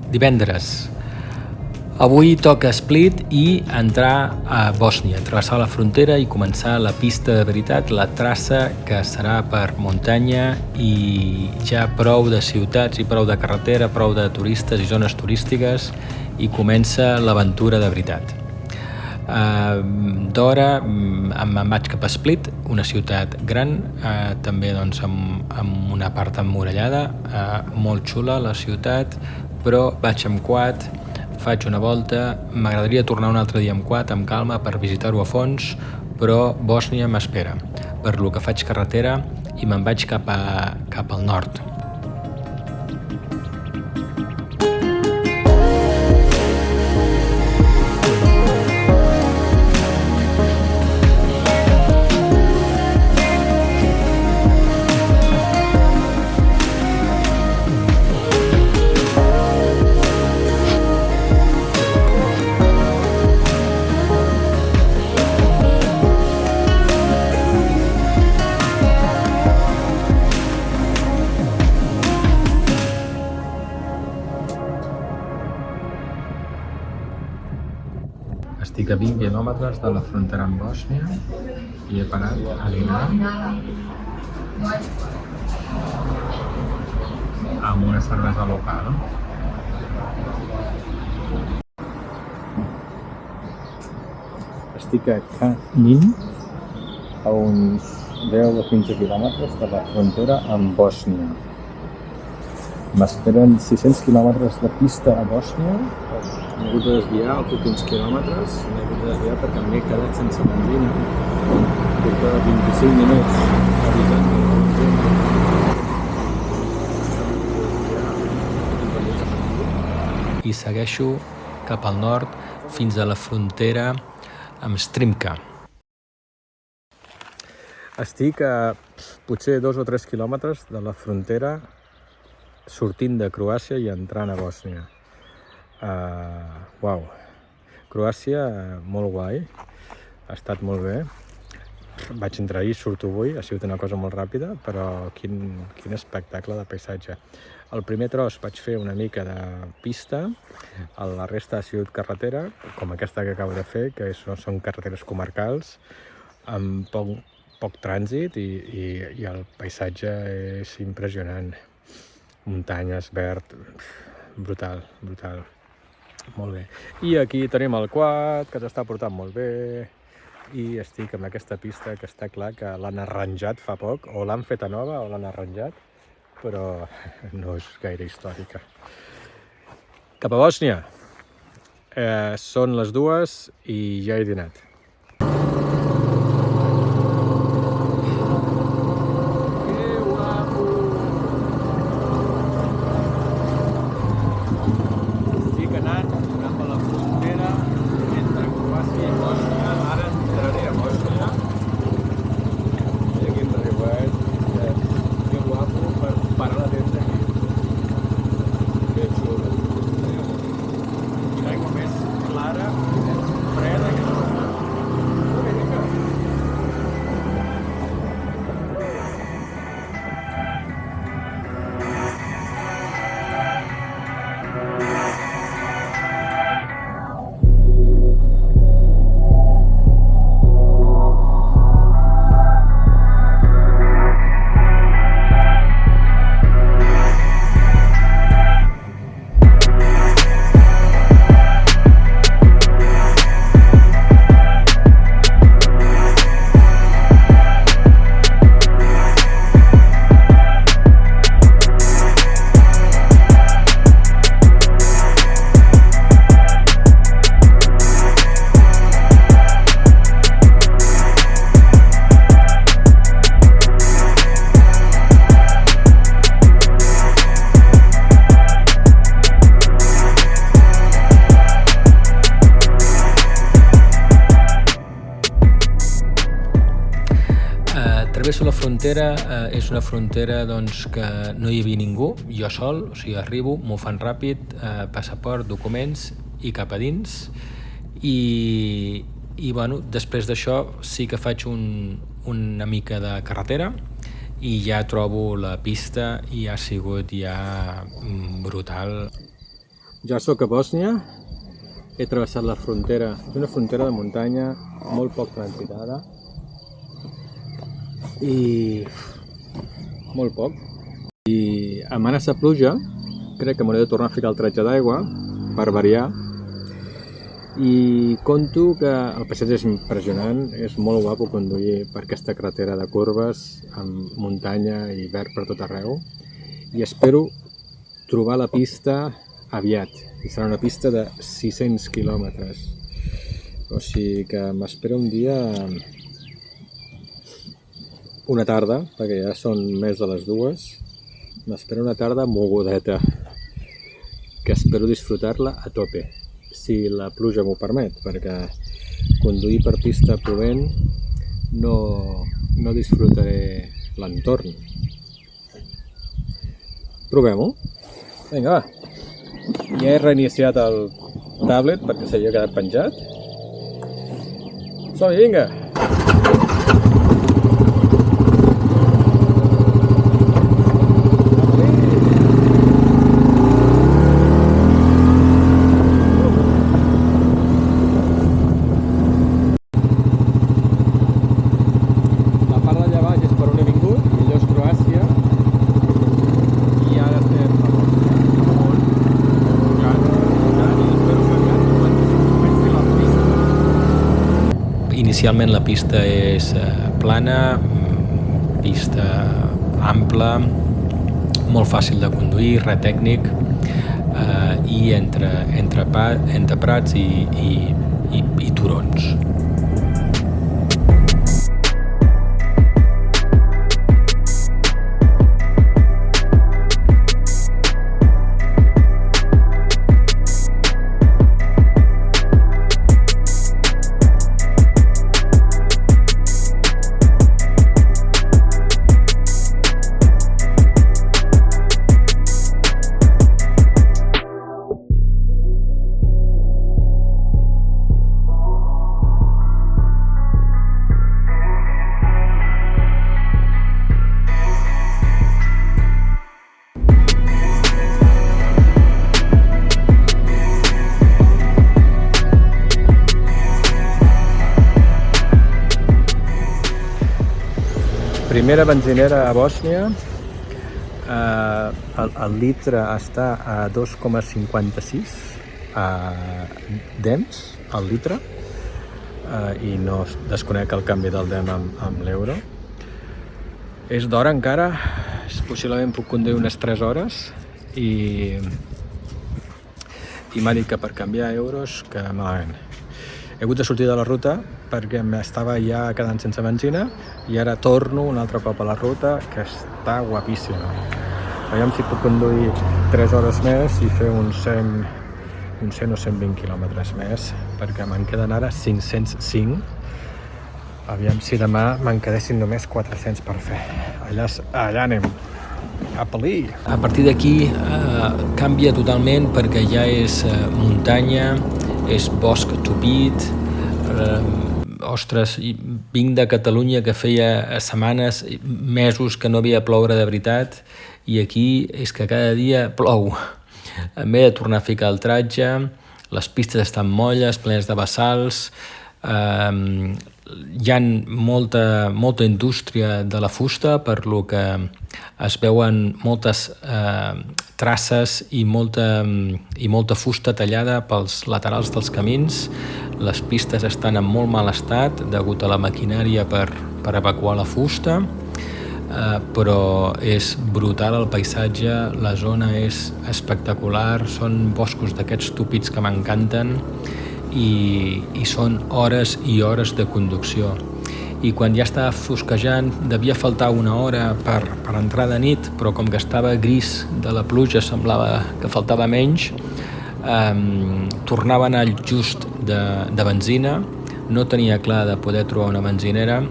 Divendres. Avui toca Split i entrar a Bòsnia, travessar la frontera i començar la pista de veritat, la traça que serà per muntanya i ja prou de ciutats i prou de carretera, prou de turistes i zones turístiques, i comença l'aventura de veritat. D'hora em vaig cap a Split, una ciutat gran, també doncs, amb una part emmurallada, molt xula la ciutat, però vaig amb quad, faig una volta, m'agradaria tornar un altre dia amb quad, amb calma, per visitar-ho a fons, però Bòsnia m'espera, per lo que faig carretera i me'n vaig cap al nord. Estic a 20 quilòmetres de la frontera amb Bòsnia i he parat a dinar amb una cervesa local. Estic a Kanin, a uns 10 o 15 quilòmetres de la frontera amb Bòsnia. M'esperen 600 quilòmetres de pista a Bòsnia. M'he hagut de desviar els últims quilòmetres, perquè m'he quedat sense benzina. Porta 25 minuts avisant de la benzina. I segueixo cap al nord fins a la frontera amb Strimka. Estic a potser 2 o 3 quilòmetres de la frontera sortint de Croàcia i entrant a Bòsnia. Uau, Croàcia molt guai, ha estat molt bé. Vaig entrar ahir, surto avui, ha sigut una cosa molt ràpida, però quin espectacle de paisatge. El primer tros vaig fer una mica de pista, la resta ha sigut carretera, com aquesta que acabo de fer, que són carreteres comarcals, amb poc trànsit i el paisatge és impressionant. Muntanyes, verd, brutal. Molt bé. I aquí tenim el quad, que s'està portant molt bé, i estic amb aquesta pista que està clar que l'han arranjat fa poc, o l'han feta nova o l'han arranjat, però no és gaire històrica. Cap a Bòsnia. Són les 2 i ja he dinat. Travesso la frontera, és una frontera doncs, que no hi havia ningú, jo sol, o sigui, arribo, m'ho fan ràpid, passaport, documents i cap a dins. I bueno, després d'això sí que faig una mica de carretera i ja trobo la pista i ha sigut ja brutal. Ja sóc a Bòsnia, he travessat la frontera, és una frontera de muntanya molt poc transitada i molt poc. I amenaça pluja, crec que m'hauré de tornar a ficar el tratge d'aigua per variar. I conto que el paisatge és impressionant, és molt guapo conduir per aquesta carretera de curves amb muntanya i verd per tot arreu i espero trobar la pista aviat, i serà una pista de 600 quilòmetres, o sigui que m'espera un dia, una tarda, perquè ja són més de les 2, m'espera una tarda mogudeta que espero disfrutar-la a tope, si la pluja m'ho permet, perquè conduir per pista plovent no disfrutaré l'entorn. Provem-ho. Vinga, va. Ja he reiniciat el tablet perquè s'havia quedat penjat. Som-hi, vinga! Inicialment la pista és plana, pista ampla, molt fàcil de conduir, res tècnic, i entre prats i turons. Primera benzinera a Bòsnia, el litre està a 2,56 dems al litre, i no desconec el canvi del dem amb l'euro. És d'hora encara, possiblement puc conduir unes 3 hores i m'ha dit que per canviar euros que malament. He hagut de sortir de la ruta perquè m'estava ja quedant sense benzina i ara torno un altre cop a la ruta, que està guapíssima. Aviam si puc conduir 3 hores més i fer uns 100 o 120 quilòmetres més, perquè me'n queden ara 505. Aviam si demà me'n quedessin només 400 per fer. Allà anem. A partir d'aquí canvia totalment perquè ja és muntanya, és bosc tupit. Ostres, vinc de Catalunya que feia setmanes, mesos que no havia ploure de veritat, i aquí és que cada dia plou. M'he de tornar a ficar el tratge, les pistes estan molles, plenes de bassals, hi ha molta indústria de la fusta, per lo que es veuen moltes traces i molta fusta tallada pels laterals dels camins. Les pistes estan en molt mal estat degut a la maquinària per evacuar la fusta, però és brutal el paisatge, la zona és espectacular, són boscos d'aquests túpids que m'encanten, i són hores i hores de conducció. I quan ja estava fosquejant, devia faltar una hora per entrar de nit, però com que estava gris de la pluja semblava que faltava menys, tornava a anar just de benzina. No tenia clar de poder trobar una benzinera,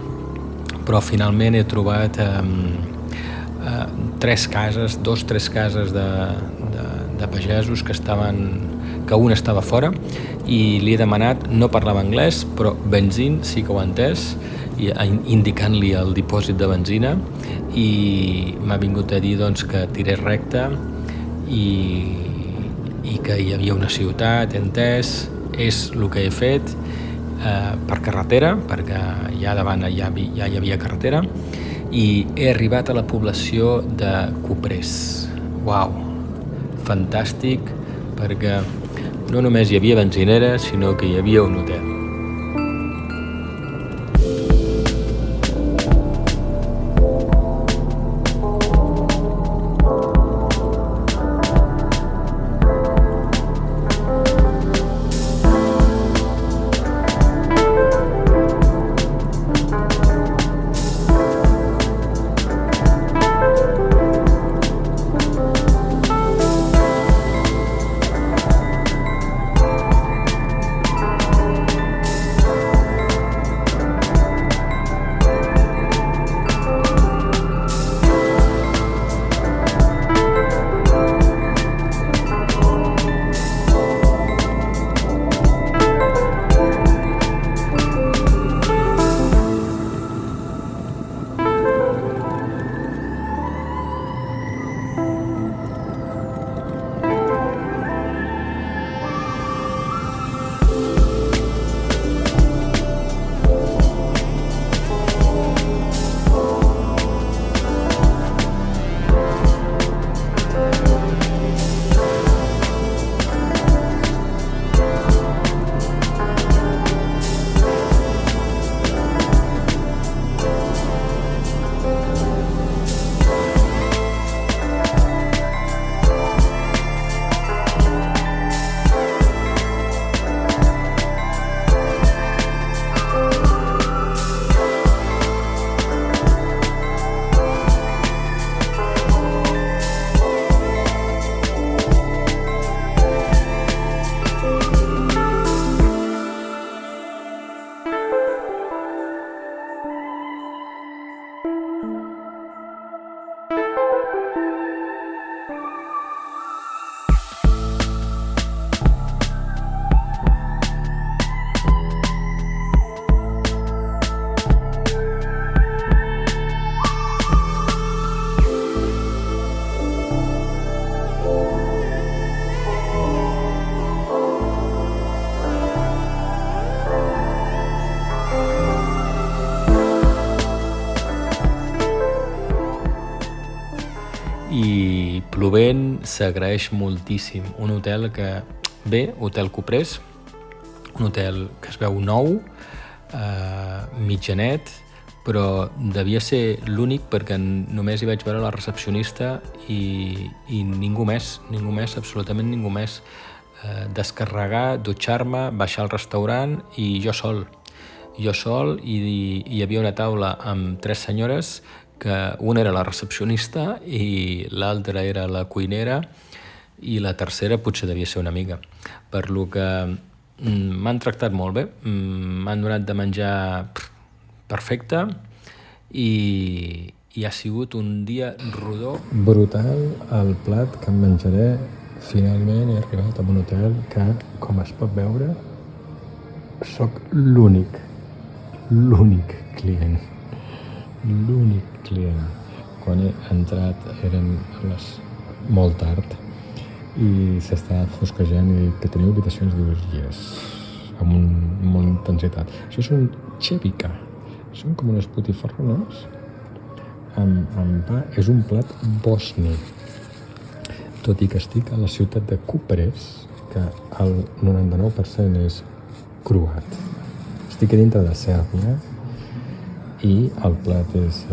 però finalment he trobat 3 cases de pagesos que un estava fora, i li he demanat, no parlava anglès, però benzín sí que ho ha entès, indicant-li el dipòsit de benzina, i m'ha vingut a dir doncs, que tirés recte i i que hi havia una ciutat, he entès, és el que he fet per carretera, perquè ja davant ja hi havia carretera, i he arribat a la població de Cuprés. Uau, fantàstic, perquè no només hi havia benzinera, sinó que hi havia un hotel. I plovent s'agraeix moltíssim. Un hotel que, bé, Hotel Cuprés, un hotel que es veu nou, mitjanet, però devia ser l'únic perquè només hi vaig veure la recepcionista i ningú més, absolutament ningú més. Descarregar, dutxar-me, baixar al restaurant i jo sol i hi havia una taula amb 3 senyores, que una era la recepcionista i l'altra era la cuinera i la tercera potser devia ser una amiga. Per lo que m'han tractat molt bé, m'han donat de menjar perfecte i ha sigut un dia rodó. Brutal el plat que em menjaré. Finalment he arribat a un hotel que, com es pot veure, soc l'únic client. Quan he entrat eren molt tard i s'estava fosquejant i que teniu habitacions d'orgies amb molta intensitat. Això és un Cevica, són com unes botifarrones amb pa. És un plat bosni, tot i que estic a la ciutat de Cuprés, que el 99% és croat. Estic a dintre de Sèrbia i el plat és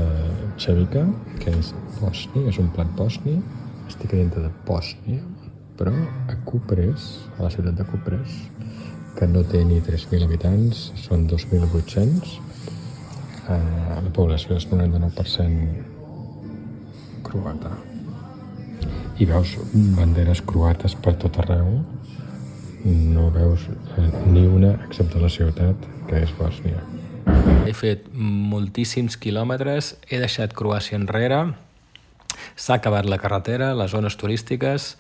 Cevica, que és bosni, és un plat bosni. Estic a dintre de Bòsnia, però a Cuprés, a la ciutat de Cuprés, que no té ni 3.000 habitants, són 2.800. La població és 99% croata. I veus banderes croates per tot arreu. No veus ni una, excepte la ciutat, que és Bòsnia. He fet moltíssims quilòmetres, he deixat Croàcia enrere, s'ha acabat la carretera, les zones turístiques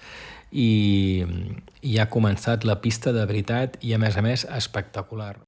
i ha començat la pista de veritat i, a més, espectacular.